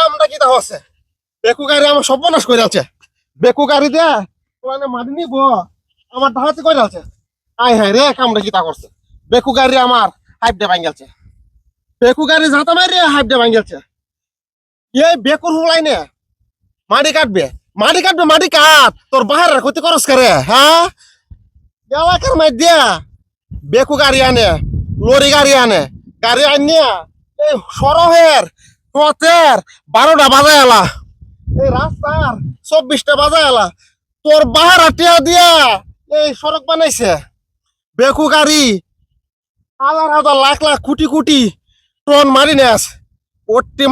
কামটা কি তা হচ্ছে বেকু গাড়ি আমার সর্বনাশ করে আছে বেকু গাড়ি দে মানে মাটি নিব আমার ধাহাতে করে আছে আয় হ্যাঁ রে কামটা কি তা করছে বেকু গাড়ি আমার হাইপ ডে ভাঙ্গেলছে বেকু গাড়ি যাতা মারি হাইপ ডে ভাঙ্গেলছে এই বেকুর হুলাই নে মাটি কাটবে মাটি কাট তোর বাহারের ক্ষতি করস করে হ্যাঁ এলাকার মাই দিয়া বেকু গাড়ি আনে লরি গাড়ি আনে গাড়ি আনিয়া এই সরহের পথের 12টা বাজায় এলা এই রাস্তার 24টা বাজায় এলা তোর বাহার টিয়া দিয়া এই সড়ক বানাইছে বেকু গাড়ি হাজার লাখ লাখ কোটি টন মারি নেস ওট্টি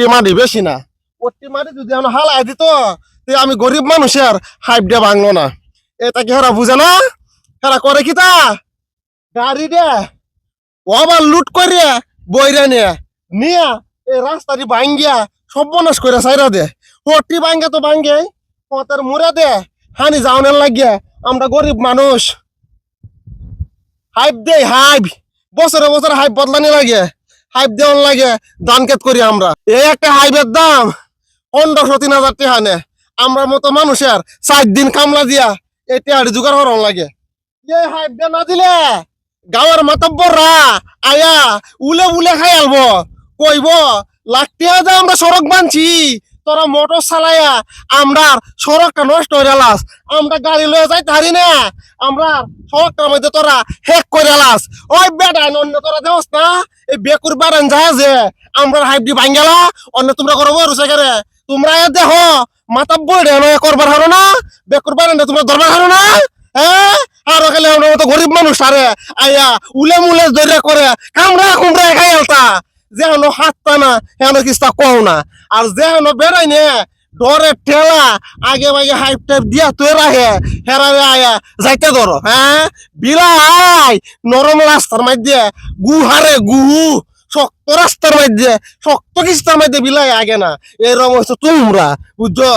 মাটি বেশি না ওট্টি মাটি যদি আমরা হালাই দিত আমি গরিব মানুষের হাইপ দিয়ে ভাঙলো না এটা কি হেরা বুঝে না হেরা করে কি তা গাড়ি দে আবার লুট করে বইরা নিয়া এই রাস্তাটি ভাঙ্গিয়া সর্বনাশ করে সাইরা দে ওট্টি ভাঙ্গে তো ভাঙ্গে পথের মুড়ে দে হানি যাওনের লাগিয়া আমরা গরিব মানুষ হাইপ দে হাইপ বছরে বছরে হাইপ বদলানি লাগে হাইপ দেওয়ান লাগে ধান ক্ষেত করি আমরা এই একটা হাইপের দাম 1500-3000 টাকা নে আমরা মতো মানুষের 4 দিন কামলা দিয়া এই টেহাড়ি জোগাড় হরণ লাগে এই হাইপ দে না দিলে গাঁয়ের মাতব্বররা আয়া উলে খাই আলবো কইব লাখটিয়া যে আমরা সড়ক বানছি তোরা মোটর চালাইয়া আমরা সড়কটা নষ্ট হয়ে গেলাস আমরা গাড়ি লয়ে যাইতে হারি না আমরা সড়কটার মধ্যে তোরা হেক করে গেলাস ওই বেটা অন্য তোরা দেওস না এই বেকুর বারেন যায় যে আমরা হাইপ দি ভাঙ্গেলা অন্য তোমরা করবো রুসে করে তোমরা দেখো মাতাব্বর করবার হারো না বেকুর বারেন তোমরা ধরবার হারো না হ্যাঁ আর খালি আমরা মতো গরিব মানুষ আরে আয়া উলে ধরে করে কুমড়া খাই আলতা যেন হাতটা না হেন কিস্তা কও না আর যেন বেড়াই নে ডরে ঠেলা আগে বাগে হাইপ টাইপ দিয়া তুই রাহে হেরারে আয়া যাইতে ধরো হ্যাঁ বিলাই নরম রাস্তার মধ্যে গুহু শক্ত রাস্তার মধ্যে শক্ত কিস্তার মধ্যে বিলাই আগে না এরকম হচ্ছে তোমরা বুঝছো।